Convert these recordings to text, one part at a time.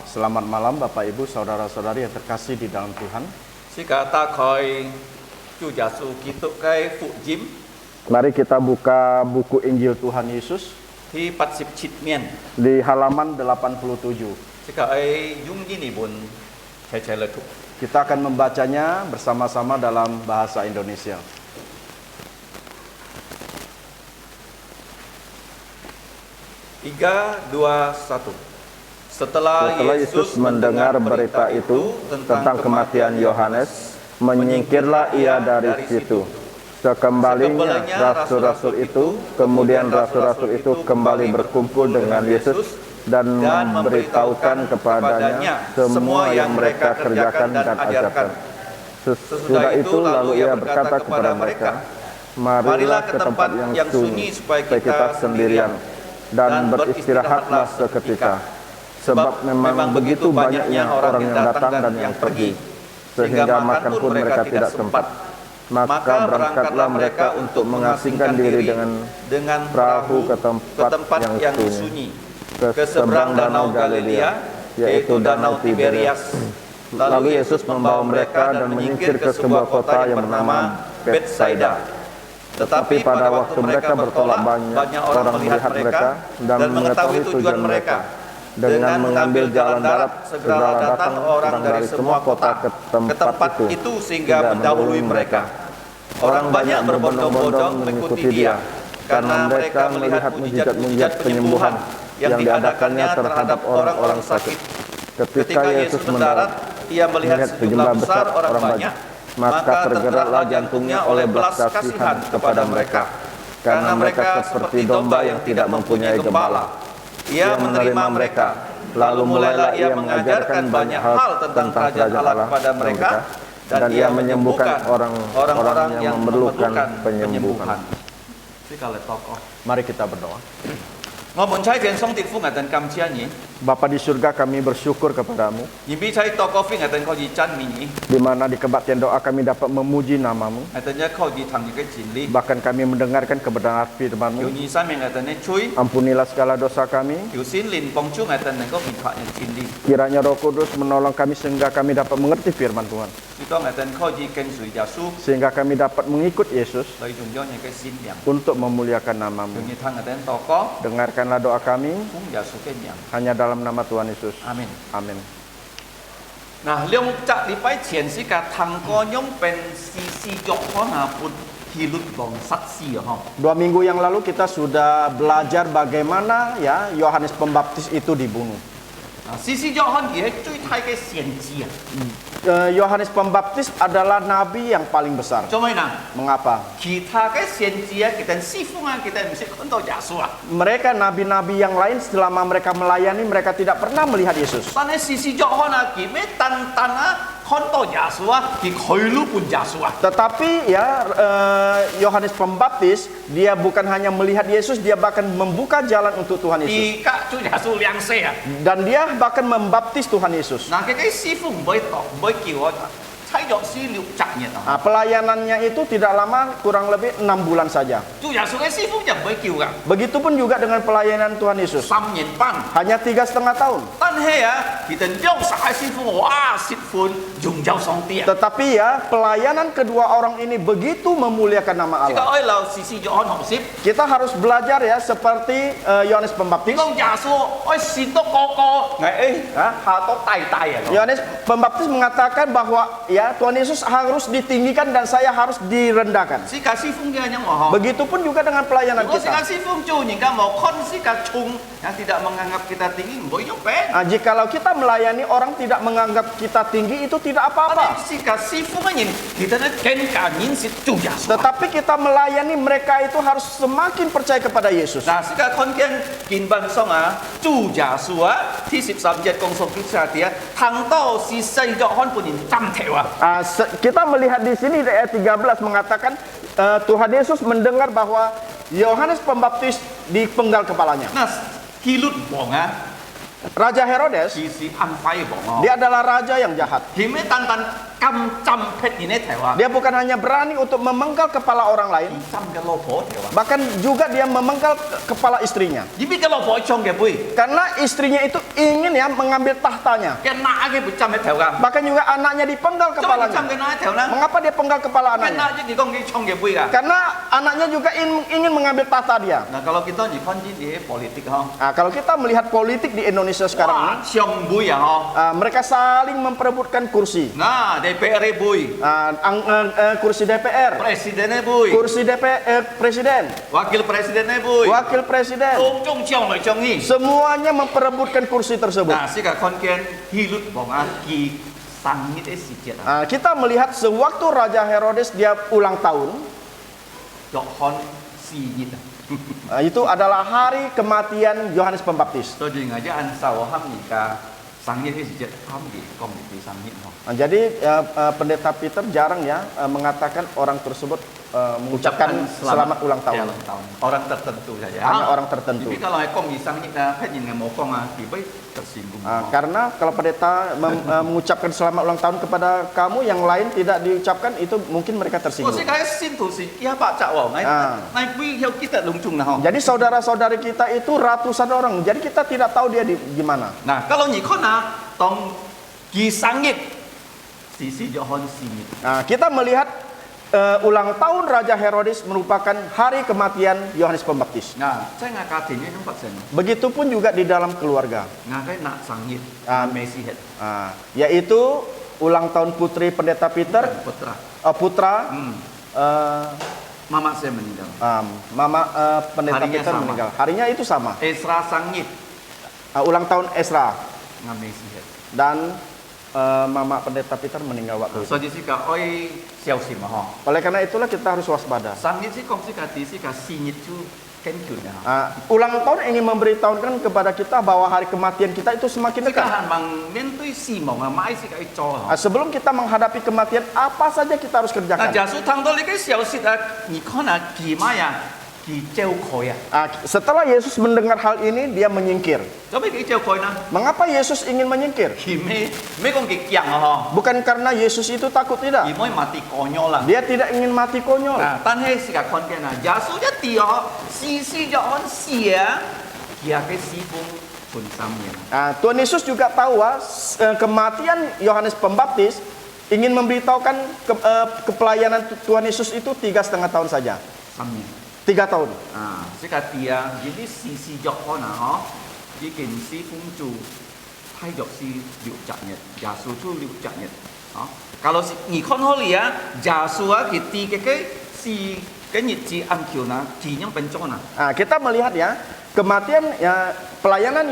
Selamat malam Bapak Ibu, saudara-saudari yang terkasih di dalam Tuhan. Mari kita buka buku Injil Tuhan Yesus di halaman 87. Kita akan membacanya bersama-sama dalam bahasa Indonesia. Setelah Yesus mendengar berita itu tentang kematian Yohanes, menyingkirlah ia dari situ. Sekembalinya rasul-rasul itu, kemudian rasul-rasul itu kembali berkumpul dengan Yesus dan memberitahukan kepadanya semua yang mereka kerjakan dan ajarkan. Sesudah itu lalu ia berkata kepada mereka, marilah ke tempat yang sunyi supaya kita sendirian dan beristirahatlah seketika, sebab memang begitu banyaknya orang yang datang dan yang pergi, sehingga makan pun mereka tidak sempat. Maka berangkatlah mereka untuk mengasingkan diri dengan perahu ke tempat yang sunyi, ke seberang danau Galilea, yaitu danau Tiberias. Lalu Yesus membawa mereka dan menyingkir ke sebuah kota yang bernama Betsaida. Tetapi pada waktu mereka bertolak, banyak orang melihat mereka dan mengetahui tujuan mereka. Dengan mengambil jalan darat, segala datang orang dari semua kota ke tempat itu sehingga mendahului mereka. Orang banyak berbondong-bondong mengikuti dia, karena mereka melihat mujizat-mujizat penyembuhan yang diadakannya terhadap orang-orang sakit. Ketika Yesus mendarat, ia melihat sejumlah besar orang banyak, maka tergeraklah jantungnya oleh belas kasihan kepada mereka, karena mereka seperti domba yang tidak mempunyai gembala. Ia menerima mereka, lalu mulailah ia mengajarkan banyak hal tentang kerajaan Allah kepada mereka, dan ia menyembuhkan orang-orang yang memerlukan penyembuhan. Mari kita berdoa. Bapa di surga, kami bersyukur kepadamu, di mana di kebaktian doa kami dapat memuji namamu. Bahkan kami mendengarkan kebenaran firman-Mu. Ampunilah segala dosa kami. Kiranya Roh Kudus menolong kami sehingga kami dapat mengerti firman Tuhan, sehingga kami dapat mengikut Yesus untuk memuliakan namamu. Dengarkanlah doa kami hanya dalam nama Tuhan Yesus. Amin. Amin. Nah, 2 minggu yang lalu kita sudah belajar bagaimana ya Yohanes Pembaptis itu dibunuh. Yohanes Pembaptis adalah nabi yang paling besar. Mengapa? Mereka nabi-nabi yang lain selama mereka melayani, mereka tidak pernah melihat Yesus. Tetapi ya Yohanes Pembaptis, dia bukan hanya melihat Yesus, dia bahkan membuka jalan untuk Tuhan Yesus. Dan dia bahkan membaptis Tuhan Yesus. Pelayanannya itu tidak lama, kurang lebih 6 bulan saja. Begitupun juga dengan pelayanan Tuhan Yesus, hanya 3,5 tahun. Tetapi ya pelayanan kedua orang ini begitu memuliakan nama Allah. Kita harus belajar ya seperti Yohanes Pembaptis. Yohanes Pembaptis mengatakan bahwa ya Tuhan Yesus harus ditinggikan dan saya harus direndahkan. Begitupun juga dengan pelayanan kita. Tidak menganggap kita tinggi, jikalau kita melayani orang tidak menganggap kita tinggi, itu tidak apa-apa. Tetapi kita melayani mereka itu harus semakin percaya kepada Yesus. Kita melihat di sini di ayat 13 mengatakan Tuhan Yesus mendengar bahwa Yohanes Pembaptis dipenggal kepalanya. Raja Herodes, dia adalah raja yang jahat. cầm chăm phết nhìn hết thèo à. Dia bukan hanya berani untuk memenggal kepala orang lain, Chăm cái lô phổ thèo à. bahkan juga dia memenggal kepala istrinya. Chỉ biết cái lô phổ trong cái bụi, Karena istrinya itu ingin ya mengambil tahtanya. cái nã cái bụi chăm hết thèo à. Bahkan juga anaknya dipenggal Coba cái chăm kepalanya. cái nã thèo nè. Mengapa dia penggal kepala Cái anaknya? nã chứ cái con cái trong cái bụi à. Karena anaknya juga ingin mengambil tahta dia. Nah kalau kita di konji di politik ha. Nah, kalau kita melihat politik di Indonesia sekarang ini, Wah, siang bụi à ha. mereka saling memperebutkan kursi. Nah, DPR bụi, Kursi DPR, presidennya bụi, kursi presiden, wakil presidennya bụi. wakil presiden. Tung chung chiong lại trong nghi. Semuanya memperebutkan kursi tersebut. Nah, si cả con kiên hilut bong aki sang như thế si chết à. Kita melihat sewaktu Raja Herodes dia ulang tahun, Dọ hon si nhịt à. itu adalah hari kematian Yohanes Pembaptis. Tôi đi ngài anh sau ham gì cả sang như thế si chết ham gì con gì sang nhịt không. Jadi pendeta Peter jarang ya mengatakan orang tersebut mengucapkan selamat ulang tahun. Orang tertentu saja. Hanya orang tertentu. Tapi kalau kong di sang nhịt là phải nhìn ngày một con à thì mới tersinggung. Karena kalau pendeta mengucapkan selamat ulang tahun kepada kamu, yang lain tidak diucapkan, itu mungkin mereka Có tersinggung. sẽ cái xin thủ sĩ kia bạ chạo ở ngay ngay quy theo kita lung chung nào. Jadi saudara-saudari kita itu ratusan orang. Jadi kita tidak tahu dia di mana. Nah, kalau nhị con à, tông kỳ sang nhịt si Johan si nhịt. Kita melihat ulang tahun Raja Herodes merupakan hari kematian Yohanes Pembaptis. Nah, saya nggak katin ini tempat saya. Begitupun juga di dalam keluarga. Nggak kayak nak sang nhịt, Messi head. Yaitu ulang tahun putri pendeta Peter, putra Mama saya meninggal. mama pendeta Harinya Peter sama. meninggal. Harinya itu sama. Ezra sang nhịt, Ulang tahun Ezra nggak Messi head. dan mama pendeta Peter meninggal waktu itu. So di sini oi siau si mah. Oleh karena itulah kita harus waspada. Sang nhịt sih kong sih kati sih si nhịt tu kencur dah. Ulang tahun ingin memberitahukan kepada kita bahwa hari kematian kita itu semakin dekat. Kita bang nentui si mau nggak mai sih kayak cowok. Sebelum kita menghadapi kematian, apa saja kita harus Nah, kerjakan. 假如谈到呢個消息啊，你看啊，幾乜呀？幾招佢啊？ Setelah Yesus mendengar hal ini, dia menyingkir. 做咩幾招佢呢？ Mengapa Yesus ingin menyingkir? 幾咩講幾驚啊？ Bukan karena Yesus itu takut, 嗬， tidak. 幾妹mati konyol lah. Dia tidak ingin mati konyol. Nah, 但係時間看見啊，耶穌一啲哦，試咗按試啊，佢嘅師傅半三年。 Tuhan Yesus juga tahu kematian Yohanes Pembaptis ingin memberitahukan kepelayanan Tuhan Yesus itu 3,5 tahun saja. 3年。 3 tahun. 啊，時間啲啊，呢啲試咗可能嗬，呢件師傅做睇咗是6日，耶穌做6日。 Kalau你看好你啊，假數啊，佢啲嘅是cái日子ăn chiều na, chỉ yang bencana. Kita melihat ya, kematian ya, pelayanan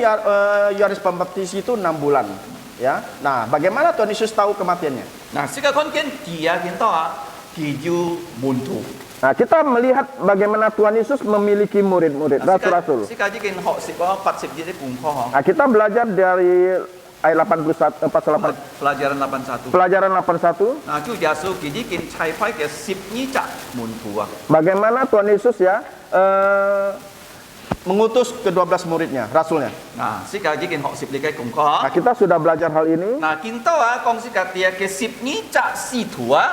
Yohanes Pembaptis itu 6 bulan. Ya, nah bagaimana Tuhan Yesus tahu kematiannya? Nah, sekarang kan dia kita tujuh muntu. Nah, kita melihat bagaimana Tuhan Yesus memiliki murid-murid, rasul-rasul. Sekarang kan hok sebab 40 jadi kumpulan. Nah, kita belajar dari ayat 81, 48, Pelajaran 81. pelajaran 81. Nah, itu Yesus jadi kan cai pai ke 10 cak muntu. Bagaimana Tuhan Yesus ya Mengutus ke-12 muridnya, rasulnya. Nah, sekarang jadi kan hok 10 cái kumpulan. Nah, kita sudah belajar hal ini. Nah, kita kong sekarang dia ke 10 cak si tua.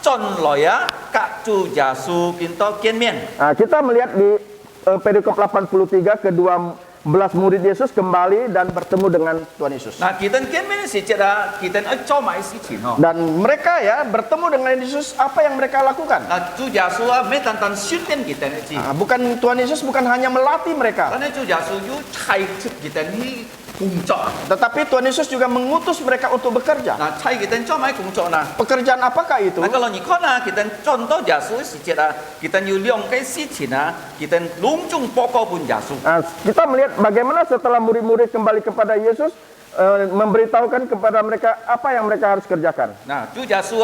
Con loya kak cu jasu kinto kian mien. Nah, kita melihat di perikop 83 ke-12 murid Yesus kembali dan bertemu dengan Tuhan Yesus. Nah, kita kian mien si cera kita coba isi cino. Dan mereka ya bertemu dengan Yesus, apa yang mereka lakukan? Nah, cu jasu me tantan syutin kita ni. Bukan Tuhan Yesus bukan hanya melatih mereka. Karena cu jasu ju cai kita ni kungcok. Tetapi Tuhan Yesus juga mengutus mereka untuk bekerja. Nah, cai kita coba kungcok nah. Pekerjaan apakah itu? Nah, kalau ni kona kita contoh jasu si cera kita nyuliong ke si cina kita lungcung pokok pun jasu. Nah, kita melihat bagaimana setelah murid-murid kembali kepada Yesus, memberitahukan kepada mereka apa yang mereka harus kerjakan. Nah, cu jasu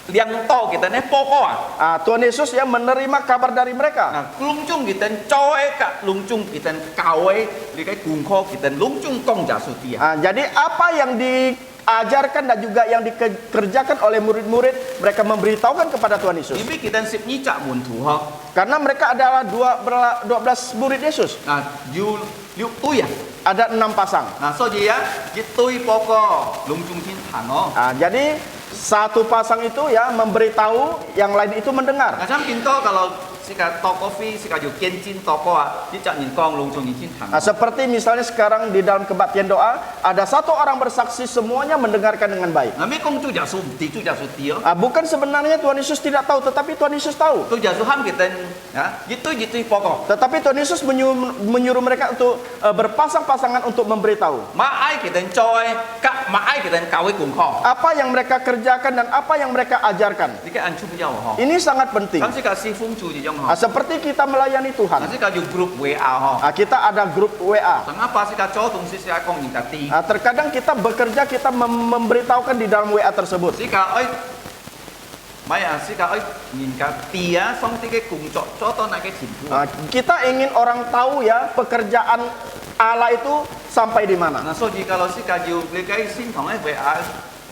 liang to kita ni pokok Tuhan Yesus yang menerima kabar dari mereka. Nah, lungcung kita coe kak lungcung kita kawe likai kungko kita lungcung kong jasu dia. Jadi apa yang diajarkan dan juga yang dikerjakan oleh murid-murid, mereka memberitahukan kepada Tuhan Yesus. Ini kita sip nyicak muntu ha. Karena mereka adalah 12 murid Yesus. Nah, you tu ya. Ada 6 pasang. Nah, so dia gitu pokok lungcung tin tano. Jadi Satu pasang itu ya memberitahu, yang lain itu mendengar. Nah, sam kinto kalau sika toko fi sika ju kenjin toko di cak nyin kong lung chung nyin tang. Nah, seperti misalnya sekarang di dalam kebaktian doa, ada satu orang bersaksi, semuanya mendengarkan dengan baik. Nah, me kong tu jasu ti tu jasu ti yo. Bukan sebenarnya Tuhan Yesus tidak tahu, tetapi Tuhan Yesus tahu. Tu jasu ham kita ya, gitu pokok. Tetapi Tuhan Yesus menyuruh mereka untuk berpasang-pasangan untuk memberitahu. Ma ai kita coy, kak ma ai kita kawai kung kong. Apa yang mereka kerjakan dan apa yang mereka ajarkan. Dika ancu punya ho. Ini sangat penting. Sam sika si fung chu di jong ho. Seperti kita melayani Tuhan. Nah, sika ju grup WA ho. Kita ada grup WA. Tengapa sika coy tung si sika kong nyin ti. Terkadang kita bekerja, kita memberitahukan di dalam WA tersebut. Sika oi Maya sika oi nyin ti ya song ti ke kung cok to na ke chin tu. Kita ingin orang tahu ya pekerjaan Allah itu sampai di mana. Nah, so kalau sika ju lekai sin tong ai WA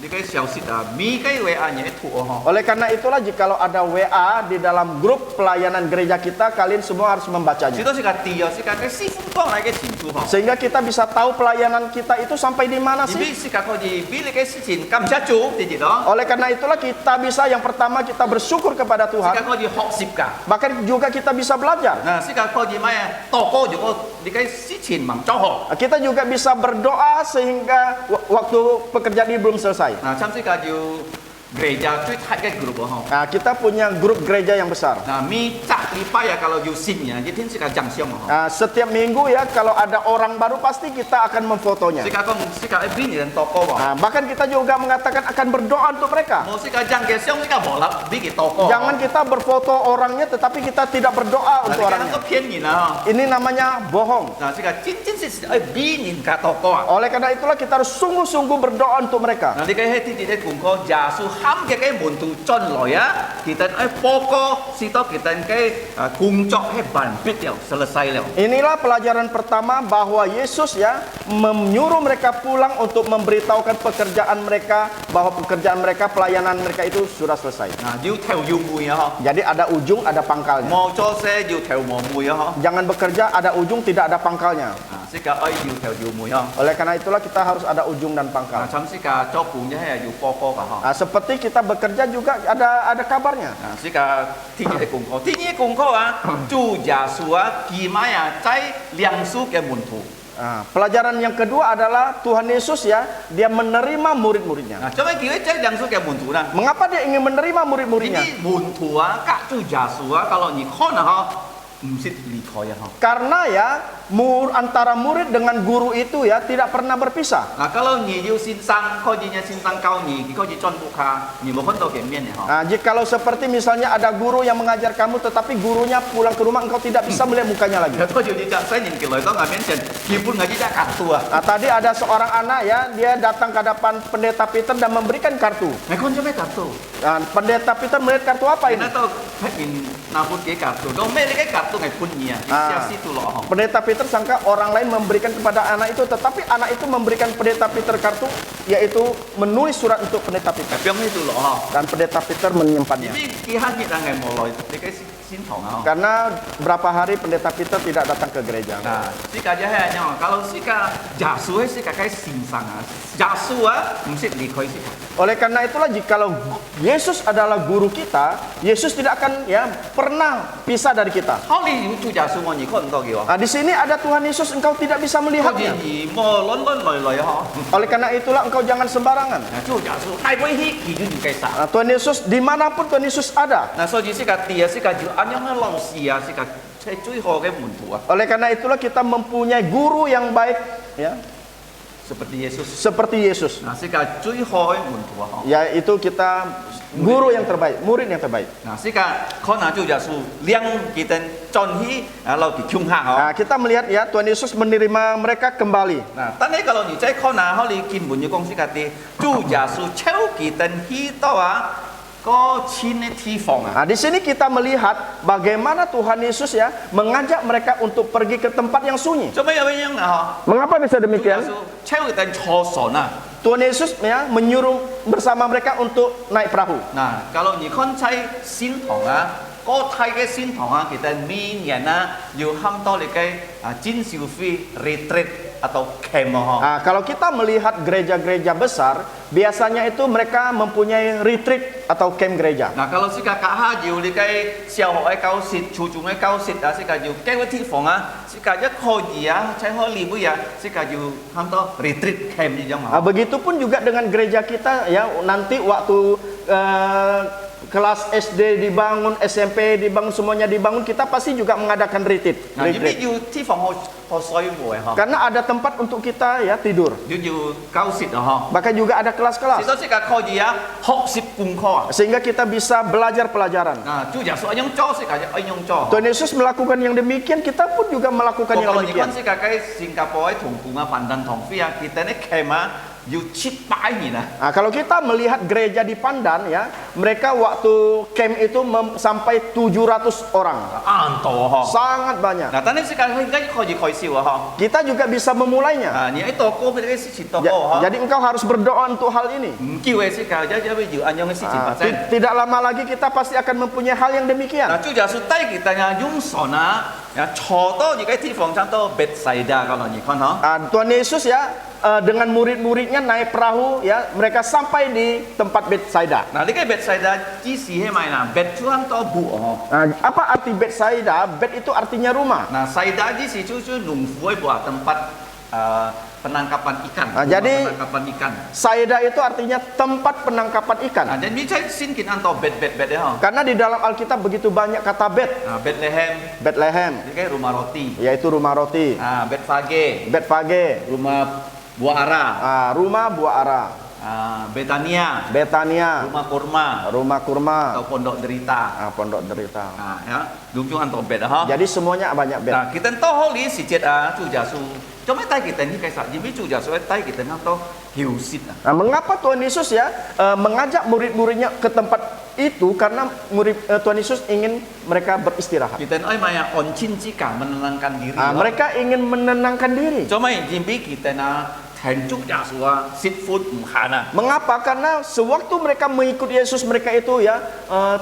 di kai xiao sit mi kai WA nya itu ho. Oleh karena itulah jikalau ada WA di dalam grup pelayanan gereja kita, kalian semua harus membacanya. Situ sika ti yo sika ke si fung kong na ke chin tu ho. Sehingga kita bisa tahu pelayanan kita itu sampai di mana Jadi sih. sika ko di bi lekai si chin kam cha chu ti ji dong. Oleh karena itulah kita bisa, yang pertama kita bersyukur kepada Sika Tuhan. ko di hok sip ka. Bahkan juga kita bisa belajar. Nah, sika ko di maya toko ju ko di kai si chin mang cho ho. Kita juga bisa berdoa sehingga waktu pekerjaan ini belum selesai. Nah, sam sika ju gereja cuy thai ke grup ho. Kita punya grup gereja yang besar. Nah, mi cak lipa ya kalau ju sinnya, jadi sika jang siang ho. Setiap minggu ya kalau ada orang baru pasti kita akan memfotonya. Sika ko sika bin dan toko ho. Bahkan kita juga mengatakan akan berdoa untuk mereka. Mau sika jang ke siang sika bolak bi ke toko. Jangan kita berfoto orangnya tetapi kita tidak berdoa untuk orangnya. Nah, pian yin ha. Ini namanya bohong. Nah, sika cin si bin yin ka toko. Oleh karena itulah kita harus sungguh-sungguh berdoa untuk mereka. Nah, di kai heti di kung ko jasu ham ke kai mun tu chon lo ya. Kita poko sito kita kai kung cok he ban bit yo selesai lo. Inilah pelajaran pertama bahwa Yesus ya menyuruh mereka pulang untuk memberitahukan pekerjaan mereka, bahwa pekerjaan mereka, pelayanan mereka itu sudah selesai. Nah, yu theo yu mu ya ha. Jadi ada ujung, ada pangkalnya. Mau cho se yu theo mo mu ya ha. Jangan bekerja ada ujung, tidak ada pangkalnya. Nah, sika ai yu theo yu mu ya. Oleh karena itulah kita harus ada ujung dan Nah, pangkal. sam sika cho kung ya yu poko ka ha. Seperti kita bekerja juga ada kabarnya. Nah, sika tinye kung ko chu jasu gimana cai liang su ke mun tu. Pelajaran yang kedua adalah Tuhan Yesus ya, dia menerima murid-muridnya. Nah, coba kita cek liang su ke mun tu nah. Mengapa dia ingin menerima murid-muridnya? Ini mun tu kak chu jasu kalau ni kon ha mesti li ko ya ha. Karena ya antara murid dengan guru itu ya tidak pernah berpisah. Nah, kalau ni yu sin sang ko jinya sin sang kau ni ko ji chon bu ka ni mo kon to ke mien ya ha. Jikalau seperti misalnya ada guru yang mengajar kamu tetapi gurunya pulang ke rumah engkau tidak bisa melihat mukanya lagi. Ko ju di cak sai nin ke loi to ngamen chen ki pun ngaji ja kartu Tadi ada seorang anak ya, dia datang ke hadapan pendeta Peter dan memberikan kartu. Nah, kon coba kartu. Pendeta Peter melihat kartu apa ini? Nah, to in nabut ke kartu. Dong me ke kartu ngai pun nia. Sia situ lo. Pendeta Peter sangka orang lain memberikan kepada anak itu, tetapi anak itu memberikan pendeta Peter kartu, yaitu menulis surat untuk pendeta Peter. Piang itu lo. Dan pendeta Peter menyimpannya. Jadi kihan kita ngai moloi. Di kai sin thong ha. Karena berapa hari pendeta Peter tidak datang ke gereja. Nah, sika aja hanya kalau sika jasu sika kai sin sang jasu mesti likoi sika. Oleh karena itulah jikalau Yesus adalah guru kita, Yesus tidak akan ya pernah pisah dari kita. Holi itu jasu mo ni kon to gi Di sini ada Tuhan Yesus, engkau tidak bisa melihatnya. Jadi mo lon loi ha. Oleh karena itulah engkau jangan sembarangan. Nah, cu jasu hai boi hi ki ju kai sa. Tuhan Yesus dimanapun Tuhan Yesus ada. Nah, so ji sika tia sika ju anyang lao sia sika cai cui ho ke mun tu Oleh karena itulah kita mempunyai guru yang baik ya, seperti Yesus. seperti Yesus. Nah, sika cui ho mun tu ha. Yaitu kita guru yang terbaik, murid yang terbaik. Nah, sika kon na ju jasu liang kita chon hi lao ki kyung ha ha. Kita melihat ya Tuhan Yesus menerima mereka kembali. Nah, tapi kalau ni cai kon na holi kin bun yu kong sika ti ju jasu cheu kita hi to ko chin ti fong Di sini kita melihat bagaimana Tuhan Yesus ya mengajak mereka untuk pergi ke tempat yang sunyi. Coba ya yang ha. Mengapa bisa demikian? Cheu kita cho so na. Tuhan Yesus ya menyuruh bersama mereka untuk naik perahu. Nah, kalau ni kon cai sin thong ko thai ke sin thong kita mi nian na yu ham to le kai jin siu fi retreat atau camp ho. Kalau kita melihat gereja-gereja besar, biasanya itu mereka mempunyai retreat atau camp gereja. Nah, kalau si kakak haji di kai xiao hoi kau sit, cucu ngai kau sit si kaju camp di phong si kaju koji cai ho libu si kaju ham to retreat camp di jang. Begitupun juga dengan gereja kita ya, nanti waktu kelas SD dibangun, SMP dibangun, semuanya dibangun, kita pasti juga mengadakan retreat. Nah, jadi di phong ho soi boy ha. Karena ada tempat untuk kita ya tidur. Ju kau sit ha. Bahkan juga ada kelas-kelas. Si kakak koji 60 cung kho. Sehingga kita bisa belajar pelajaran. Nah, tu ja so anyong cho si kaju anyong cho. Tuhan Yesus melakukan yang demikian, kita pun juga melakukan yang Kalau demikian. ni si kakak Singapura thong bunga pandan thong fia kita ni kema yu chit pai ni nah. Kalau kita melihat gereja di Pandan ya, mereka waktu camp itu sampai 700 orang. Anto ha. Sangat banyak. Nah, tadi si kakak kan koi siwa ha. Kita juga bisa memulainya. Ah, ni ai toko pergi si cit toko ha. Jadi engkau harus berdoa untuk hal ini. Kiu si kakak jadi yu anyong si cit pasen. Tidak lama lagi kita pasti akan mempunyai hal yang demikian. Nah, tu ja su tai kita nya yung sona ya choto ni kai ti phong chang to Bethsaida kalau ni kan ha. Tuhan Yesus ya dengan murid-muridnya naik perahu ya, mereka sampai di tempat Bethsaida. Nah, ni kai Bethsaida ji si he mai na Bet chuan to bu ho. Apa arti Bethsaida? Bet itu artinya rumah. Nah, Saida ji si cucu nungfuai buat tempat penangkapan ikan. Jadi penangkapan ikan. Saida itu artinya tempat penangkapan ikan. Nah, jadi saya sinkin anto bet ya. Karena di dalam Alkitab begitu banyak kata bet. Nah, Bethlehem. Bethlehem, Ini kayak rumah roti. yaitu rumah roti. Nah, Bethphage. Bethphage, Rumah buah ara. rumah buah ara. Betania. Betania, Rumah kurma. rumah kurma. Atau pondok derita. Pondok derita. Nah, ya. Dungjung anto bet ha. Jadi semuanya banyak bet. Nah, kita tahu li si jet cu jasu. Cuma tai kita ni kayak jadi cu jasu tai kita nanto hiusit. Nah, mengapa Tuhan Yesus ya mengajak murid-muridnya ke tempat itu? Karena Tuhan Yesus ingin mereka beristirahat. Kita ai maya oncin cika menenangkan diri. Mereka ingin menenangkan diri. Cuma jimbi kita na Tenjuk Yasua sit food mkhana. Mengapa? Karena sewaktu mereka mengikuti Yesus, mereka itu ya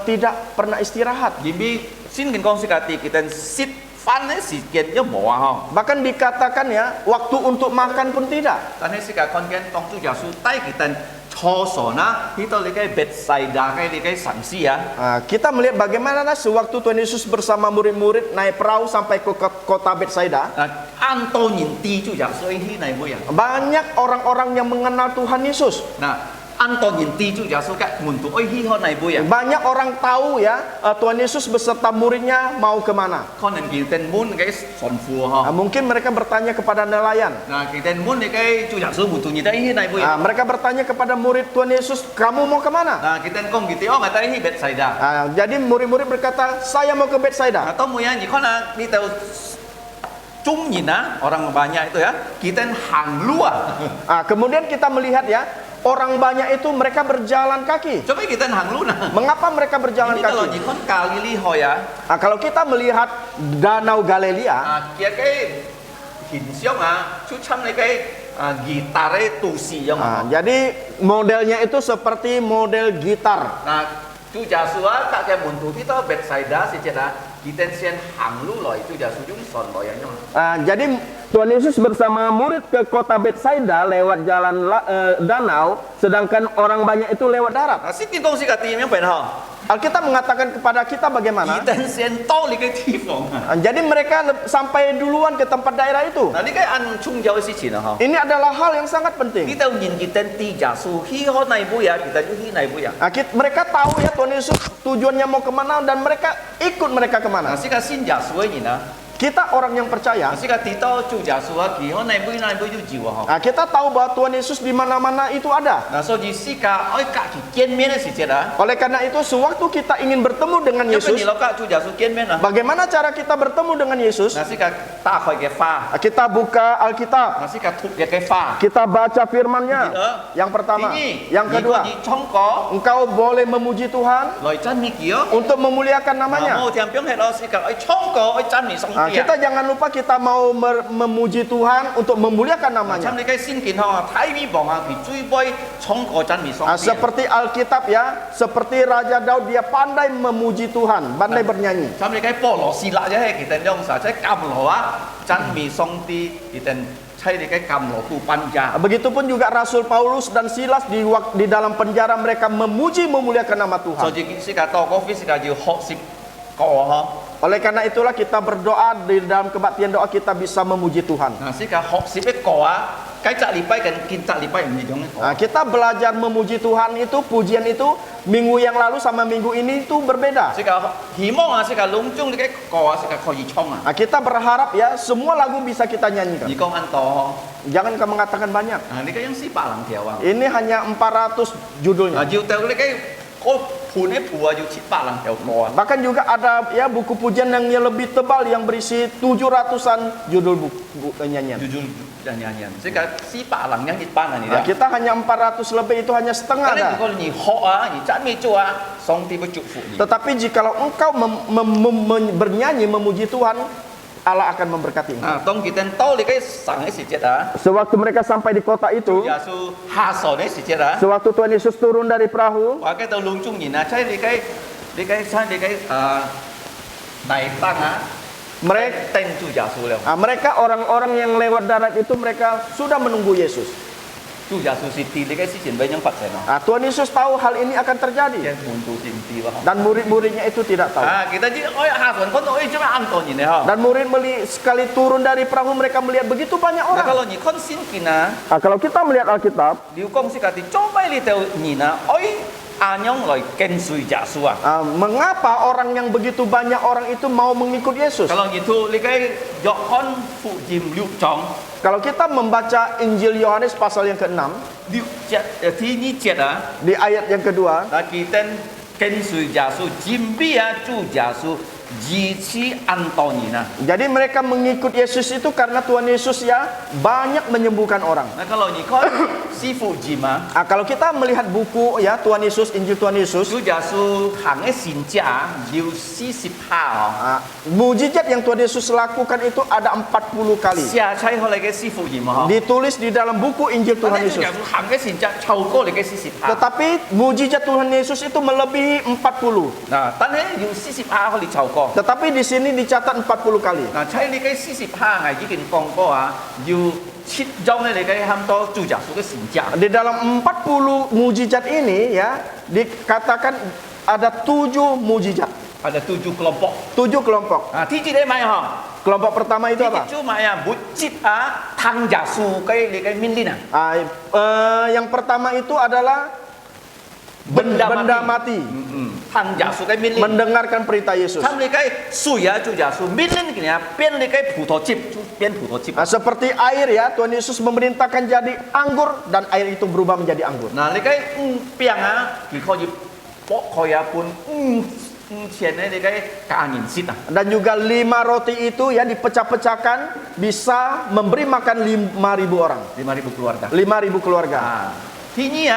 tidak pernah istirahat. Jimbi sin kan kong sikati kita sit fan si kiannya bawa ha. Bahkan dikatakan ya, waktu untuk makan pun tidak. Tane sikat kon kian tong tu Yasu tai kita chosona kita likai Bethsaida kai likai sanksi ya. Kita melihat bagaimana sewaktu Tuhan Yesus bersama murid-murid naik perahu sampai ke kota Bethsaida. Anto nyinti tu Yasu ini naik boya. Banyak orang-orang yang mengenal Tuhan Yesus. Nah, Anto nyinti tu Yasu kat muntu oi hi ho naik boya. Banyak orang tahu ya Tuhan Yesus beserta muridnya mau kemana. Kon nan kita mun kai son fu ha. Mungkin mereka bertanya kepada nelayan. Nah, kita mun kai tu Yasu muntu nyita hi naik boya. Mereka bertanya kepada murid Tuhan Yesus, kamu mau kemana? Nah, kita kong gitu oh ngata hi Bethsaida. Jadi murid-murid berkata, saya mau ke Bethsaida. Atau mu ya ni kon na ni tahu orang banyak itu ya, kita hang luar. Kemudian kita melihat ya, orang banyak itu mereka berjalan kaki. Coba kita hang luar. Mengapa mereka berjalan Ini kaki? kalau jikon Galilea ho ya. Kalau kita melihat Danau Galilea, kia kai hin siong cu cham ni kai gitare tusi yang. Jadi modelnya itu seperti model gitar. Nah, tu Jasua tak kayak muntu kita Bethsaida si cina kita sian hang lu loh itu Jasu jung son loh yang Jadi Tuhan Yesus bersama murid ke kota Bethsaida lewat jalan danau, sedangkan orang banyak itu lewat darat. Nah, si tingkong si kati yang pen ha. Alkitab mengatakan kepada kita bagaimana? Kita sian tol li kai tifong. Jadi mereka sampai duluan ke tempat daerah itu. Nah, ni kai an chung jauh si cina ha. Ini adalah hal yang sangat penting. Kita ingin kita ti Jasu hi ho naik buya kita ju hi naik buya. Mereka tahu ya Tuhan Yesus tujuannya mau kemana dan mereka ikut mereka kemana. Nah, si kasin Jasu ini nah. Kita orang yang percaya. Nah, si katito cu Jasu ki ho naik buya ju jiwa ha. Kita tahu bahwa Tuhan Yesus di mana-mana itu ada. Nah, so ji si ka oi ka ki kian men si cina. Oleh karena itu sewaktu kita ingin bertemu dengan Yesus, Ni lo ka cu Jasu kian men nah. bagaimana cara kita bertemu dengan Yesus? Nah, si ka ta khoi ke fa. Kita buka Alkitab, Nah, si ka tup ke fa. kita baca firman-Nya. Yang pertama, yang kedua, engkau boleh memuji Tuhan untuk memuliakan namanya. Kita jangan lupa kita mau memuji Tuhan untuk memuliakan namanya. Seperti Alkitab ya, seperti Raja Daud dia pandai memuji Tuhan, pandai bernyanyi. ใช่เลยใกล้กำหลวปูปัญญา Begitupun juga Rasul Paulus dan Silas di dalam penjara mereka memuji memuliakan nama 所 Tuhan. 以是個多個非是個要學習個嗬， Oleh karena itulah kita berdoa di dalam kebaktian doa kita bisa memuji Tuhan. 嗱是個學習一個啊，計集禮拜跟見集禮拜唔一樣嘅。 Nah, kita belajar memuji Tuhan itu, pujian itu minggu yang lalu sama minggu ini itu berbeda. 是個希望啊，是個隆重呢個個啊，是個可以唱啊。 Nah, kita berharap ya semua lagu bisa kita nyanyikan. 而講緊多， Jangan kamu mengatakan banyak. 啊呢個樣是百能條啊， Ini hanya 400 judulnya. 啊要到呢個盤一盤啊，要切百能條個啊。 Bahkan juga ada ya buku pujian yang lebih tebal yang berisi 700-an judul nyanyian. 要人，即係是百能一班啊，你 Nah, 哋。 kita hanya 400 lebih itu hanya setengah 但係如 dah. 果你學啊，你真未做啊，上帝會祝福你。 Tetapi jikalau engkau bernyanyi memuji Tuhan, Allah akan memberkati engkau. 啊，當佢哋到你嘅神嘅時節啊， Sewaktu mereka sampai di kota itu, 耶穌下傻嘅時節啊。 sewaktu Tuhan Yesus turun dari perahu, 話嘅到隆中年啊，即係你嘅大班啊， mereka 定住耶穌了。 mereka orang-orang yang lewat darat itu mereka sudah menunggu Yesus. 住耶穌是地，你嘅事情俾人發現啊， Tuhan Yesus tahu hal ini akan 即 terjadi 係滿到先知咯。 dan murid-muridnya itu tidak tahu. 啊，記得知，我下船講到，做咩啱當然咧嗬？ Dan murid sekali turun dari perahu mereka melihat begitu banyak 嗱， orang. kalau 你看先見啊， Kalau kita melihat Alkitab, 廖公司家啲裝備你就年啊，阿樣來跟隨耶穌啊。 mengapa orang yang begitu banyak orang itu mau mengikut Yesus? Kalau gitu,你嘅約翰福音6章 Kalau kita membaca Injil Yohanes pasal yang ke-6 6節第2節啊， di ayat yang kedua, 嗱佢哋跟隨耶穌，準備啊主耶穌支持安多年啊。 jadi mereka mengikut Yesus itu karena Tuhan Yesus ya banyak menyembuhkan orang. Nah kalau ni kan si Fuji mah, Kalau kita melihat buku ya Tuhan Yesus, Injil Tuhan Yesus, 主耶穌行嘅善者要40下 mujizat yang Tuhan Yesus lakukan itu ada 40 kali. 下妻開嚟嘅師傅驗啊， Ditulis di dalam buku Injil 但 Tuhan 係主 Yesus. 耶穌行嘅善者超過你嘅40下。 Tetapi mujizat Tuhan Yesus itu melebihi 40. 嗱，但係要40下可以超過。 Tetapi di sini dicatat 40 kali. 嗱，妻你嘅40下係已經講過啊，要切中咧你嘅很多主耶穌嘅善者。 Di dalam 40 mujizat ini ya dikatakan ada 7 mujizat, ada 7 kelompok. 7 kelompok. Nah, thứ nhất mai ha. Kelompok pertama itu apa? Thứ mai ya, mujizat thăng giả su cái minh linh à. Yang pertama itu adalah benda mati. Thăng giả su cái minh linh. Mendengarkan perintah Yesus. Tham cái suy ya chủ giả su minh linh cái này biến cái葡萄汁, biến葡萄汁. Seperti air ya, Tuhan Yesus memerintahkan jadi anggur dan air itu berubah menjadi anggur. Nah, cái piang á, thì có gì bóc khỏi ya pun dan juga 5 roti itu ya dipecah-pecahkan bisa memberi makan 5.000 orang. 5.000 keluarga. 5.000 keluarga. Thứ nhì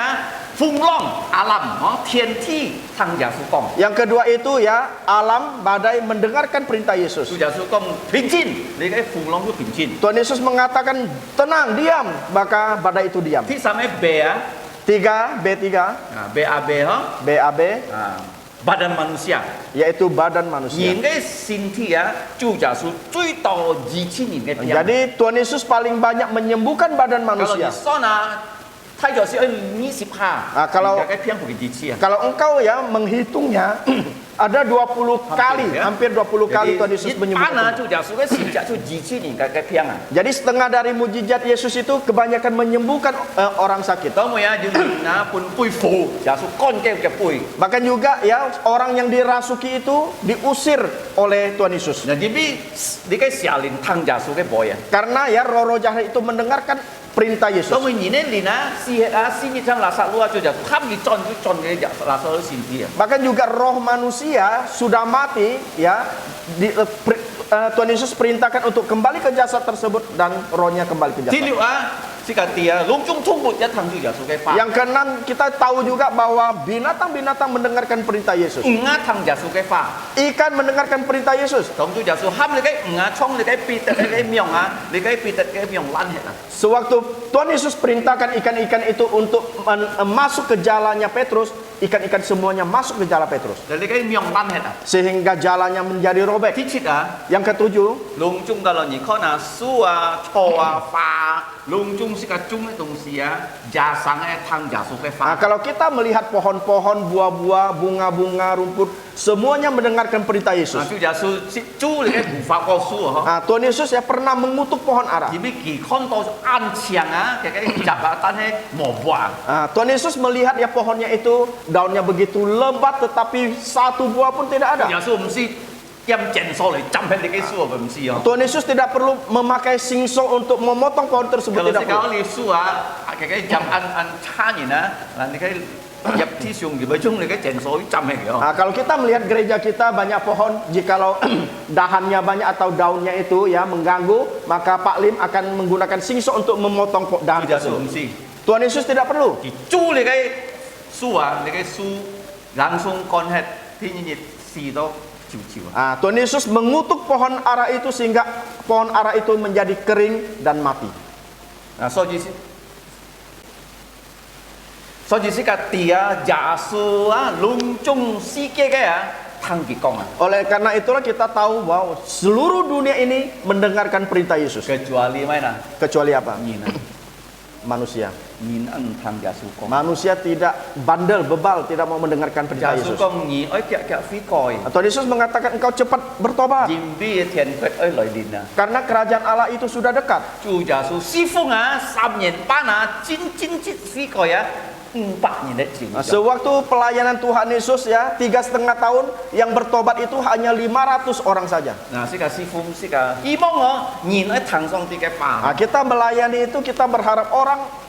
phong long alam, thiên thi thăng giả su công. Yang kedua itu ya alam badai mendengarkan perintah Yesus. Su giả su công bình jin, lấy cái phong long itu bình jin. Tuhan Yesus mengatakan tenang, diam, maka badai itu diam. Thứ sáu B á. 3 B3. BAB ha. BAB. Badan manusia, yaitu badan manusia. Jadi Tuhan Yesus paling banyak menyembuhkan badan manusia. Kalau engkau ya menghitungnya ada 20 kali, hampir 20 kali Tuhan Yesus menyembuhkan. Jadi setengah dari mujizat Yesus itu kebanyakan menyembuhkan orang sakit. Bahkan juga ya orang yang dirasuki itu diusir oleh Tuhan Yesus. Karena ya roh-roh jahat itu mendengarkan perintah Yesus. Bahkan juga roh manusia sudah mati ya Tuhan Yesus perintahkan untuk kembali ke jasad tersebut dan rohnya kembali ke jasad. Sika dia lungcung tumbut ya tang ju Yesus ke fa. Yang keenam, kita tahu juga bahwa binatang-binatang mendengarkan perintah Yesus. Nga tang Yesus ke fa. Ikan mendengarkan perintah Yesus. Tong ju Yesus ham le ke nga chong le ke pi tet le ke myong le ke pi tet ke myong lan het. Sewaktu Tuhan Yesus perintahkan ikan-ikan itu untuk masuk ke jalannya Petrus, ikan-ikan semuanya masuk ke jala Petrus. Le ke myong lan het. Sehingga jalannya menjadi robek. Tichit Yang ketujuh, lungcung kalau ni kona sua choa fa lungcung sika chung le dong sia jasang tang Yesus ke nah, fa. kalau kita melihat pohon-pohon, buah-buah, bunga-bunga, rumput, semuanya mendengarkan perintah Yesus. Ju Yesus si chu le ke bu fa ko su ho. Nah, Tuhan Yesus ya pernah mengutuk pohon ara. Thì biết kỳ con to ăn chiang á cái jabatan hay mỏ buah. Nah, Tuhan Yesus melihat ya pohonnya itu daunnya begitu lebat, tetapi satu buah pun tidak ada. Yesus mesti yam jenso le jam hen cái su ba mesti ho. Tuhan Yesus tidak perlu memakai singso untuk memotong pohon tersebut, Kalau tidak perlu. sekali su cái jam ăn cha nhìn á là cái nhập thi xuống thì chung là cái jenso jam hay kìa. Nah, kalau kita melihat gereja kita banyak pohon, jikalau dahannya banyak atau daunnya itu ya mengganggu, maka Pak Lim akan menggunakan singso untuk memotong dahan Yesus tersebut. mesti. Tuhan Yesus tidak perlu. Thì chu le cái su cái su langsung con hết thì như xì đó chiu chiu. Nah, Tuhan Yesus mengutuk pohon ara itu sehingga pohon ara itu menjadi kering dan mati. Nah, so jadi dia Yesus lungcung sike thang kikong. Oleh karena itulah kita tahu bahwa seluruh dunia ini mendengarkan perintah Yesus. Kecuali mana? Kecuali apa? Nina. Manusia. Nina thang Yesus kong. Manusia tidak bandel, bebal, tidak mau mendengarkan perintah Yesus Yesus. kong ni oi kiak phi koi. Tuhan Yesus mengatakan engkau cepat bertobat. Jimbi thian kwet oi loi din na. Karena kerajaan Allah itu sudah dekat. Chu Yesus si fung 3 年半jin phi koi 4 年的经。 Sewaktu pelayanan Tuhan Yesus ya 3,5 tahun, yang bertobat itu hanya 500 orang saja. Nah, sika si fung sika imong nhìn oi thang song ti cái pa. Nah, kita melayani itu kita berharap orang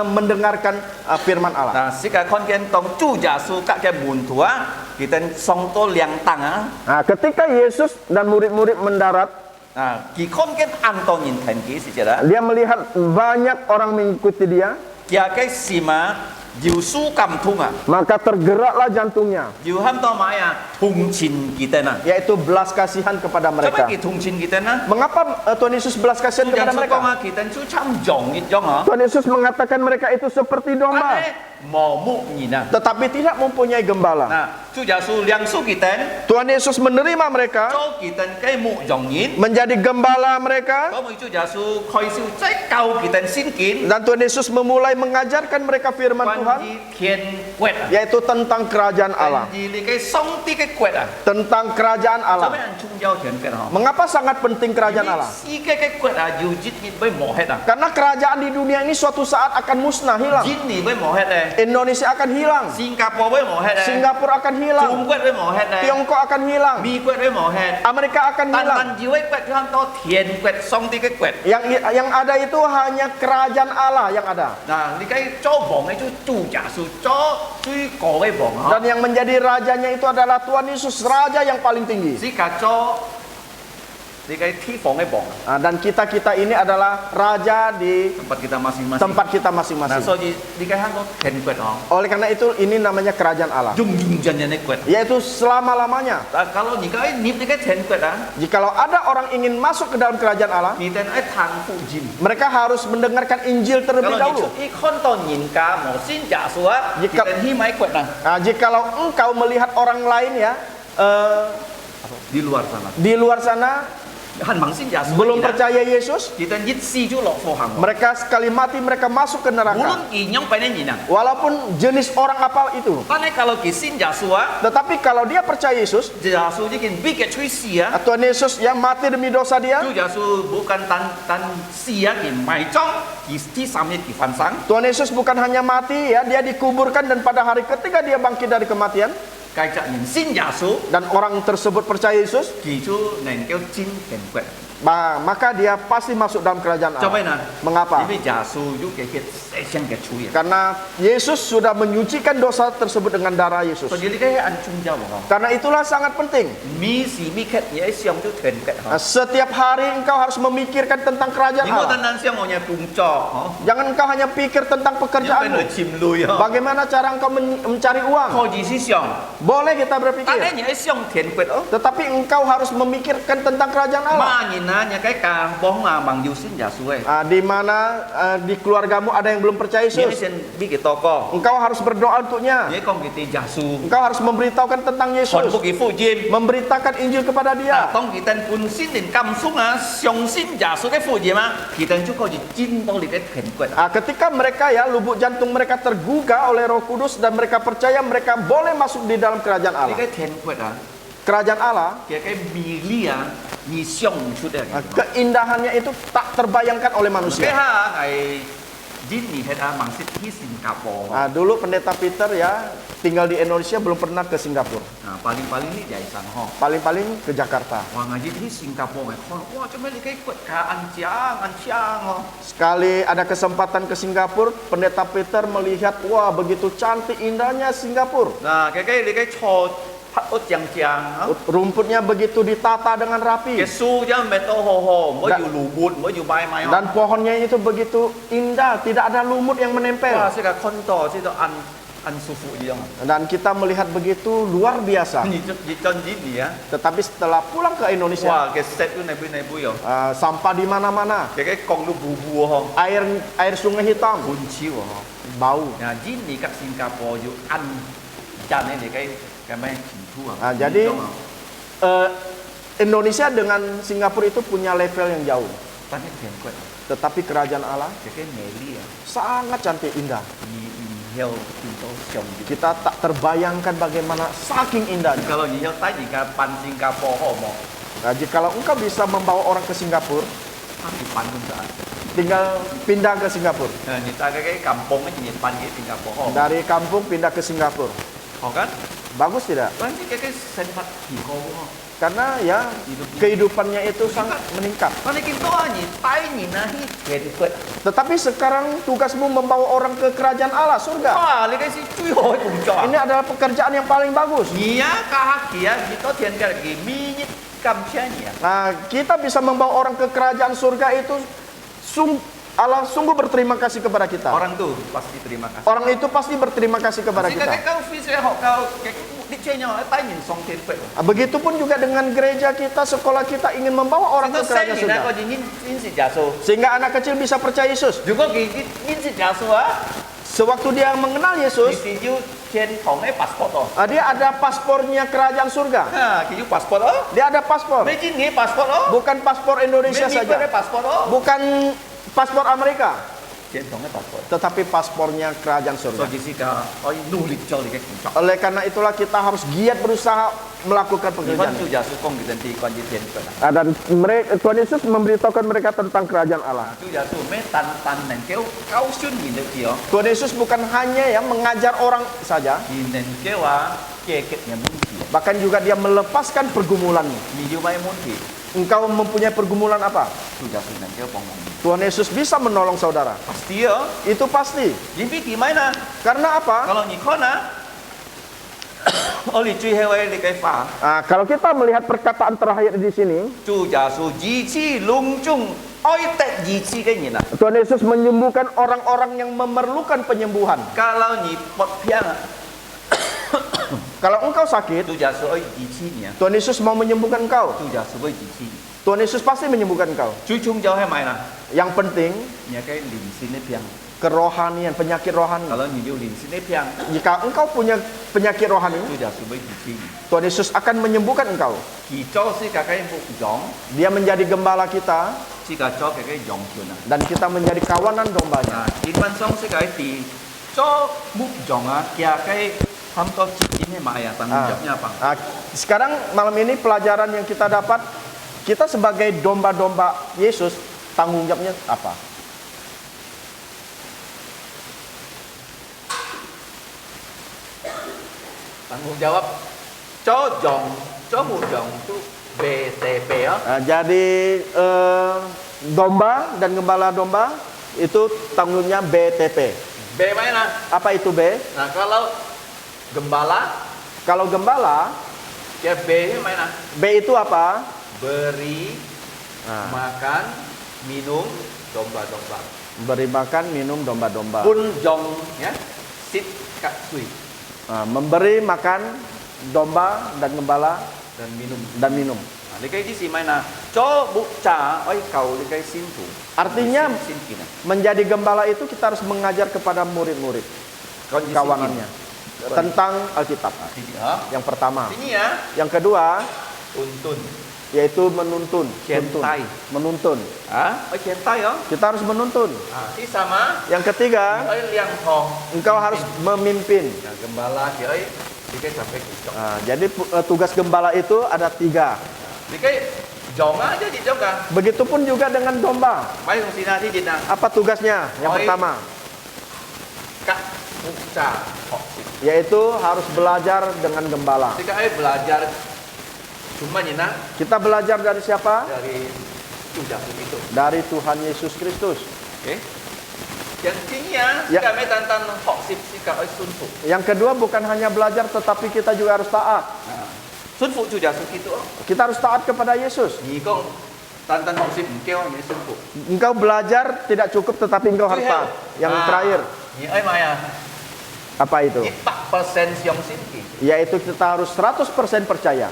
mendengarkan firman Allah. Nah, sika kon ken tong Chu Yesus ka ke mun tua kita song to liang tang Nah, ketika Yesus dan murid-murid mendarat, Nah, ki kon ken an to nhìn thành ki si jara. dia melihat banyak orang mengikuti dia, Kia cái sima diu su kam thung maka tergeraklah jantungnya, diu ham to mai thung chin kita na. yaitu belas kasihan kepada mereka. Apa ki thung chin kita na? Mengapa Tuhan Yesus belas kasihan Chu kepada Yesus mereka? kong kita chu cham jong it jong ha. Tuhan Yesus mengatakan mereka itu seperti domba, Mo mu nhìn na. tetapi tidak mempunyai gembala. Nah, Chu Yesus liang su kita Tuhan Yesus menerima mereka, cho kita cái mu jong nhìn. menjadi gembala mereka, Có một Chu Yesus khoi siêu trái cầu kita xin kín. dan Tuhan Yesus memulai mengajarkan mereka firman Quan Tuhan, di thiên quẹt yaitu tentang kerajaan Allah. Quan di cái sông ti cái quẹt Tentang kerajaan Sao Allah. mấy anh chung giao thiên quẹt hả? Mengapa sangat penting kerajaan Allah? Si cái quẹt dù jit ni với mỏ hết Karena kerajaan di dunia ini suatu saat akan musnah, hilang. Jin ni với mỏ hết đây. Indonesia akan hilang, Singapore với mỏ hết đây. Singapura akan hilang, Trung Quốc với mỏ hết đây. Tiongkok akan hilang, Mi quẹt với mỏ hết. Amerika akan Tan hilang. tan jiu với quẹt ham to thiên quẹt sông ti cái quẹt. Yang ada itu hanya kerajaan Allah yang ada. Nah, ni cái cho vòng cái Chu Yesus cho truy cổ cái vòng hả? Dan yang menjadi rajanya itu adalah Tuhan Yesus, raja yang paling tinggi. Si cả cho di cái thi vòng cái vòng Nah, dan kita ini adalah raja di tempat kita masing-masing. tempat kita Nah, masing-masing. so di cái hang có thiên quẹt hả? Oleh karena itu ini namanya kerajaan Allah, Dùng dần dần cái quẹt. yaitu selama-lamanya. Kalau ni cái nip di cái thiên quẹt Jikalau ada orang ingin masuk ke dalam kerajaan Allah, thì tên ấy thằng phụ jin. mereka harus mendengarkan Injil terlebih Kalau dahulu. ni ikon to nhìn cả một xin trả số thì Jika- tên hi máy quẹt Nah, jikalau engkau melihat orang lain ya di luar sana. di luar sana Han mang xin trả số belum percaya Yesus, thì tên giết si chú lọ phô hàng. mereka sekali mati mereka masuk ke neraka. Belum kỳ nyong phải nên nhìn Walaupun jenis orang apa itu. Karena kalau kỳ xin trả số Tetapi kalau dia percaya Yesus, trả số chỉ cần biết cái truy si Tuhan Yesus yang mati demi dosa dia, Chú Yesus bukan tan si kỳ mày trong kỳ thi sam kỳ phản sáng. Tuhan Yesus bukan hanya mati ya, dia dikuburkan dan pada hari ketiga dia bangkit dari kematian, Cái trạng nhìn xin Yesus dan orang tersebut percaya Yesus, kỳ chú nền kêu chín kèn quẹt. maka dia pasti masuk dalam kerajaan Cho Allah. nên là Mengapa? Vì Yesus chú cái hiện sẽ siang ke cuy. Karena Yesus sudah menyucikan dosa tersebut dengan darah Yesus. So jadi kayak ancung jauh kau. Karena itulah sangat penting. Mi si mi ket ya siang tu tuan ket. Setiap hari engkau harus memikirkan tentang kerajaan Jika Allah. tenan siang maunya puncak. Jangan engkau hanya pikir tentang Jangan pekerjaanmu. cim lui. Bagaimana cara engkau mencari uang? Kau di si siang. Boleh kita berpikir. Tanya siang tuan ket. Tetapi engkau harus memikirkan tentang kerajaan Allah. Manina nya kayak kampung mang yusin jasue. Di mana di keluargamu ada yang belum percaya Ini Yesus. sen bikin toko. Engkau harus berdoa untuknya. Ini kong kita jasu. Engkau harus memberitahukan tentang Kon Yesus. buki fujim. Memberitakan Injil kepada dia. Tong kita pun sin dan kamsung siang sin jasu ke fujim kita cukup di jin tong lihat tuan ket. Ketika mereka lubuk jantung mereka tergugah oleh Roh Kudus dan mereka percaya mereka boleh masuk di dalam kerajaan Ini Allah. kayak tuan ket Kerajaan Allah, kayak milia ni siang sudah. keindahannya itu tak terbayangkan oleh manusia. Kayak ai jin ni ada mangsit di Singapura. Dulu pendeta Peter tinggal di Indonesia, belum pernah ke Singapura. Nah, paling-paling ni jai san ho. Paling-paling ke Jakarta. Wah ngaji di Singapura wah cuma li kayak kuat ka anciang ho. Sekali ada kesempatan ke Singapura, pendeta Peter melihat, wah begitu cantik indahnya Singapura. Nah, kayak li kayak cho pat ot jang-jang. Rumputnya begitu ditata dengan rapi. Cái su chứ mẹ tô hồ hồ mới dù lù bụt mới dù bay mai Dan pohonnya itu begitu indah, tidak ada lumut yang menempel. wah saya con to sih to ăn su phụ gì không Dan kita melihat begitu luar biasa. nhìn chân gì ya Tetapi setelah pulang ke Indonesia, wah cái set itu này bui yo sampah di mana-mana, cái con lu bù bù không air sungai hitam, buồn chiếu ho bau. nhà jin đi các Singapore dù ăn chân này cái mấy chỉnh thu Jadi Indonesia dengan Singapura itu punya level yang jauh. tanya tiền quậy Tetapi kerajaan Allah cái nghề lia sangat cantik indah. nhìn heo chúng tôi trồng gì Kita tak terbayangkan bagaimana saking indahnya. kalau nhìn heo tái gì cả pan Singapore họ một Jikalau engkau bisa membawa orang ke Singapura, thì pan cũng đã tinggal pindah ke Singapura. người ta cái kampung ấy nhìn pan cái Singapore họ Dari kampung pindah ke Singapura. họ kan Bagus tidak? Berarti kayak sempat hiko. Karena kehidupannya itu sangat meningkat. Mana kita ni, tai ni nahi hebat. Tetapi sekarang tugasmu membawa orang ke kerajaan Allah, surga. Wah, lihat si cuy hoi puncak. Ini adalah pekerjaan yang paling bagus. Iya kahak ya, kita tian lagi minit kamsianya. Nah, kita bisa membawa orang ke kerajaan surga itu Allah sungguh berterima kasih kepada kita. Orang tuh pasti terima kasih. Orang itu pasti berterima kasih kepada Jika kita. kau visi hok kau di channel tai ni song tian pet. Begitupun juga dengan gereja kita, sekolah kita ingin membawa orang ke kerajaan surga. Kau ingin si jaso. Sehingga anak kecil bisa percaya Yesus. Juga ingin si jaso Sewaktu dia mengenal Yesus, di video chen thong paspor toh. dia ada paspornya kerajaan surga. Nah, kiu paspor oh. Dia ada paspor. Beijing ni paspor oh. Bukan paspor Indonesia saja. Paspor oh. Bukan paspor Amerika, Chen thong paspor. tetapi paspornya kerajaan So surga. jika oi nulik jol ke puncak. Oleh karena itulah kita harus giat berusaha melakukan Iban pekerjaan. tu jasu kong kita ti kon di tian pet. Dan Tuhan Yesus memberitahukan mereka tentang kerajaan Allah. Tu jasu me tan nan keu kau sun ni de kio. Tuhan Yesus bukan hanya mengajar orang saja, Ni nen kewa keketnya mungkin. bahkan juga dia melepaskan pergumulanmu. Ni ju mai mungkin. Engkau mempunyai pergumulan apa? Tu jasu nan keu pong. Tuhan Yesus bisa menolong saudara. Pasti ya. Itu pasti. Jimpi di mana? Karena apa? Kalau ni kona oli cui hewe di kai fa. Kalau kita melihat perkataan terakhir di sini, Tu jasu ji chi lung chung oi tet ji chi cái ni na. Tuhan Yesus Menyembuhkan orang-orang yang memerlukan penyembuhan. Kalau ni pot piang Kalau engkau sakit, tu jasu oi ji chi ni. Tuhan Yesus mau menyembuhkan engkau. Tu jasu oi ji chi. Tuhan Yesus pasti menyembuhkan engkau. Cui chung jauh hai mai na. Yang penting, Nya kai lin sin ne piang. kerohanian, penyakit rohani. Kalau ni ju lin sin ne piang. Jika engkau punya penyakit rohani, Tu jasu oi ji chi. Tuhan Yesus akan menyembuhkan engkau. Ki cho si ka kai bu jong. Dia menjadi gembala kita Si ka cho ka kai jong chu na. dan kita menjadi kawanan dombanya. Nah, in ban song si ka ti cho bu jong kia kai ham to chi ini mai tanggung jawabnya apa? Sekarang malam ini pelajaran yang kita dapat, kita sebagai domba-domba Yesus, tanggung jawabnya apa? Tanggung jawab cho jong, cho bu jong tu BTP ya. Jadi domba dan gembala domba Itu tanggungnya BTP. B mana? Apa itu B? Nah, kalau gembala, Kalau gembala, ya B mana? B itu apa? Beri Nah, makan, minum domba-domba. beri makan, minum domba-domba. Pun jong ya, sit kat sui Nah, memberi makan domba dan gembala dan minum. dan minum. Nah, li cái gì mai nè, cho bục trà oi cầu li cái xin thủ. Artinya xin kina. menjadi gembala itu kita harus mengajar kepada murid-murid Còn gì kawanannya tentang Alkitab. Thì hả? Yang pertama, Thế nhỉ á? yang kedua Tuntun. yaitu menuntun. Kentai. Menuntun. Hả? Oi kentai hả? Kita harus menuntun. Ah, tí sama. Yang ketiga, Oi liang thong. engkau harus memimpin. Nah, gembala thì oi li cái sampai kicok. Nah, jadi tugas gembala itu ada 3. Li cái jong aja di jong kan. Begitupun juga dengan domba. Mai kong sina thì dịch nào. Apa tugasnya? Yang Oi. pertama, Kak bục trà học sinh. yaitu harus belajar dengan gembala. Thì các ấy belajar cuma nhìn á Kita belajar dari siapa? dari chủ giáo itu. Dari Tuhan Yesus Kristus. Oke. Yang ketiga, Ya. kami tantan học sip sikap oi sun phụ. Yang kedua bukan hanya belajar tetapi kita juga harus taat. Sun phụ chủ giáo itu. Kita harus taat kepada Yesus. Nhị con tantan học sip kêu nhị sun phụ. Engkau belajar tidak cukup tetapi engkau harus taat. Yang terakhir, Nhị ơi mày à. apa itu? 100% siong sin ki. Yaitu kita harus 100% percaya.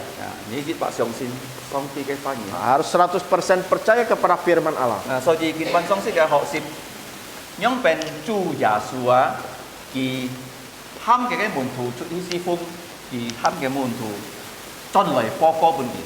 Nhị 100 siong sin song ti cái pha nhị. Harus 100% percaya kepada firman Allah. So ji kin ban song si cái học sip. Nhong pen chủ giáo á ki ham cái môn thủ chút hi si phung ki ham cái môn thủ chọn lời po po bun ni.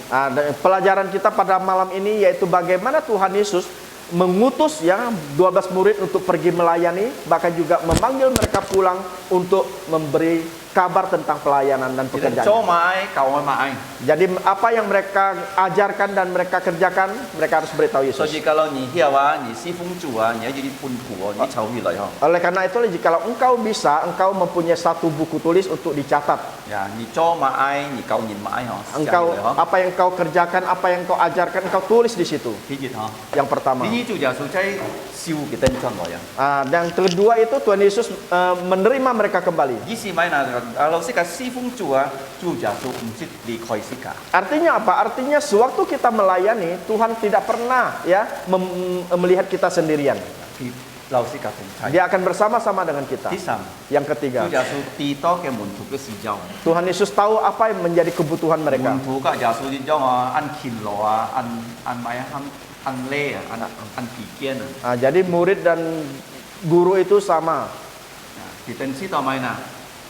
Pelajaran kita pada malam ini yaitu bagaimana Tuhan Yesus mengutus ya 12 murid untuk pergi melayani, bahkan juga memanggil mereka pulang untuk memberi kabar tentang pelayanan dan Cho pekerjaan. mai cầu mai. Jadi apa yang mereka ajarkan dan mereka kerjakan, mereka harus beritahu So Yesus. ji kalau ni hiao á, ni si phung chủ á, ni jadi pun thủ á, ni chau hi lại ha. Oleh karena itu, jikalau engkau bisa, engkau mempunyai satu buku tulis untuk dicatat. Ya, ni cho ma ai, ni kau nhìn ma ai ha. Engkau apa yang kau kerjakan, apa yang kau ajarkan, engkau tulis di situ. Thì dịch ha. Yang pertama. Thì chủ giáo số chay siêu cái tên cho rồi à. Dan kedua itu Tuhan Yesus menerima mereka kembali. Ý si mai là kalau si cái si phung chủ á, chủ giáo số không sit đi khỏi si cả. Artinya apa? Artinya sewaktu kita melayani, Tuhan tidak pernah ya melihat kita sendirian. Thì lâu si cả cùng thay. Dia akan bersama-sama dengan kita. Thứ sáu, Yang ketiga, chủ giáo số tí to cái môn thủ cái si giáo. Tuhan Yesus tahu apa yang menjadi kebutuhan mereka. Môn thủ cái giáo số đi giáo à, ăn khin lò à, ăn mai ăn lê à, ăn kỳ kiên à. Jadi murid dan guru itu sama. Thì tên si to mai nè,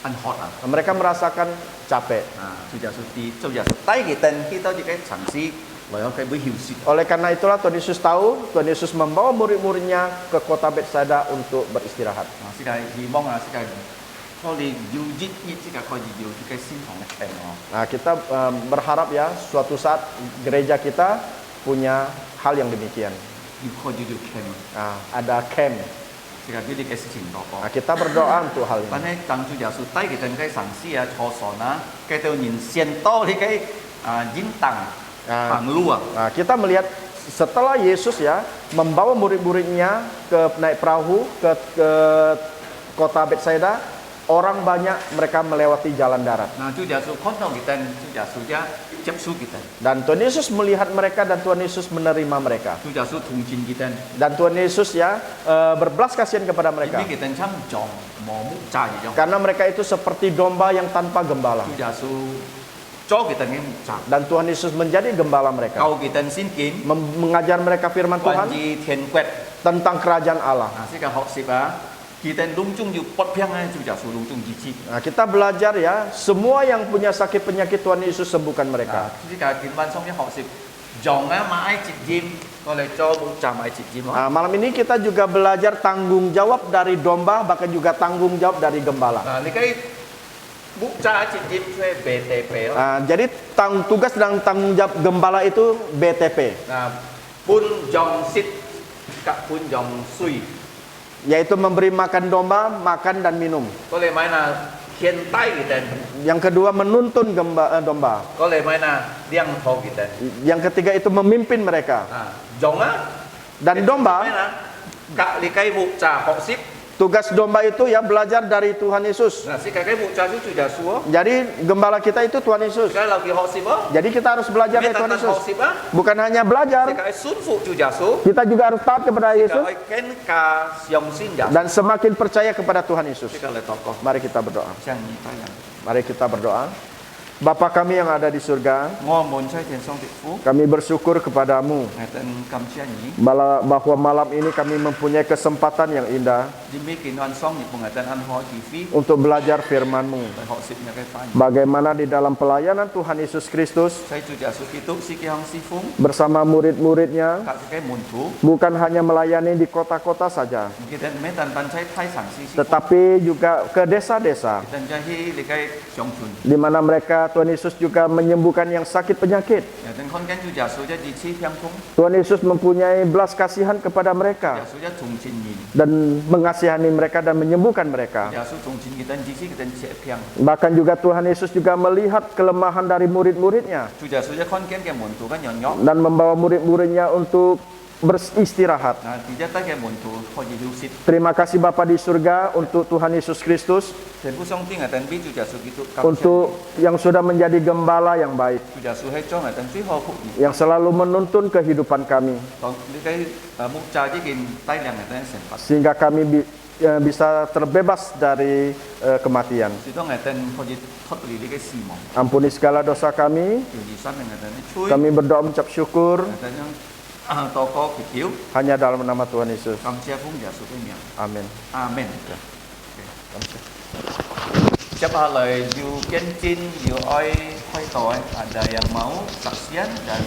ăn hot à. Mereka merasakan capek. Chủ giáo số tí, chủ giáo số tay cái tên khi tao chỉ cái chẳng si, rồi nó cái với hiểu sự. Oleh karena itulah Tuhan Yesus tahu, Tuhan Yesus membawa murid-muridnya ke kota Betsaida untuk beristirahat. Si cái hy vọng là si cái có đi yêu dít nhất si cái có gì yêu cái xinของนักแข่งเนาะ Nah, kita berharap ya suatu saat gereja kita punya hal yang demikian. อยู่คนอยู่แข่ง Nah, ada camp. สิcái biết đi cáiสิ่งต่อไป Nah, kita berdoa untuk hal 但 ini. 係當主耶穌帶佢哋嘅神師啊、初信啊，佢哋nhìn先多啲嘅演當 Nah, 行路啊， nah, kita melihat setelah Yesus ya membawa murid-muridnya naik perahu ke kota Betsaida, orang banyak mereka melewati jalan darat. 嗱主耶穌看到佢哋，主耶穌就接受佢哋， Dan Tuhan Yesus melihat mereka dan Tuhan Yesus menerima mereka. 主耶穌同情佢哋， Dan Tuhan Yesus ya berbelas kasihan kepada 因 mereka. 為佢哋參撞無木揸嘅樣， Karena mereka itu seperti domba yang tanpa gembala. 主耶穌做佢哋嘅木揸， Dan Tuhan Yesus menjadi gembala mereka. 教佢哋先見， Mengajar mereka firman 關 Tuhan 於天國， tentang kerajaan Allah. 嗱呢個學習啊，佢哋攏中要不平咧，主耶穌攏中醫治。 Nah, kita belajar ya, semua yang punya sakit penyakit Tuhan Yesus sembuhkan mereka. 呢個見翻鬆啲學習，撞啊買節驗，我哋做木揸買節驗咯。 Nah, malam ini kita juga belajar tanggung jawab dari domba, bahkan juga tanggung jawab dari gembala. 嗱，你嘅木揸節驗出係 BTP 咯。 Nah, jadi tugas dan tanggung jawab gembala itu BTP, 嗱，半種息及半種水， yaitu memberi makan domba, makan dan minum. 嗰嚟買嗱獻低佢哋， Yang kedua menuntun domba. 嗰嚟買嗱ลี้頭佢哋。 Yang ketiga itu memimpin mereka. 啊，用啊， Dan 買 domba 嗱 Kak likai mukca hoksip. Tugas domba itu ya belajar dari Tuhan Yesus. Nah, si kakek mukca itu sudah suo. Jadi gembala kita itu Tuhan Yesus. Sekarang lagi hoksip ah. Jadi kita harus belajar dari Tuhan Yesus. hoksip ah. Bukan hanya belajar, Sekarang sun fu juga su. kita juga harus taat kepada Yesus Sekarang ken ka siang sin dah. dan semakin percaya kepada Tuhan Yesus. Sekarang tokoh. Mari kita berdoa. Siang ni tayang. Mari kita berdoa. Bapa kami yang ada di surga, Ngomong saya tian song dik fu. kami bersyukur kepadamu Ngatan kam cia ni. bahwa malam ini kami mempunyai kesempatan yang indah Dibikin an song ni pengatan an ho TV. untuk belajar firman-Mu. Hoksipnya kayak fan. Bagaimana di dalam pelayanan Tuhan Yesus Kristus Saya juga su itu si kihang si fung. bersama murid-muridnya Kak kakek muntu. bukan hanya melayani di kota-kota saja, Kita metan pan saya thai sang si si. tetapi juga ke desa-desa Kita jahi likai siang chun. di mana mereka Tuhan Yesus juga menyembuhkan yang sakit penyakit. Ya dan kon kan juga su jadi si siang tung. Tuhan Yesus mempunyai belas kasihan kepada mereka Ya su ja tung chin ni. dan mengasihani mereka dan menyembuhkan mereka. Ya su tung chin kita di si kita siap piang. Bahkan juga Tuhan Yesus juga melihat kelemahan dari murid-muridnya Juga su ja kon kan ke muntu kan nyok nyok. dan membawa murid-muridnya untuk beristirahat. Nah, tidak tak ke muntu ho ji lusit. Terima kasih Bapa di surga untuk Tuhan Yesus Kristus, Dan bu song ting atan bi juga su gitu. untuk yang sudah menjadi gembala yang baik, juga su hai chong atan si ho pu ni. yang selalu menuntun kehidupan kami, Tong likai mukca ji kin tai liang atan sen pat. sehingga kami bisa terbebas dari kematian. Si tong atan ho ji thot li likai si mong. Ampuni segala dosa kami. Yu ji san atan chui. Kami berdoa mengucap syukur Atan yang toko kikiu. hanya dalam nama Tuhan Yesus. Kam cia fung ja su cái miệng. Amin. Amen. Siapa lời dù kiên chin, dù oi khoai tỏi, ada yang mau saksian dan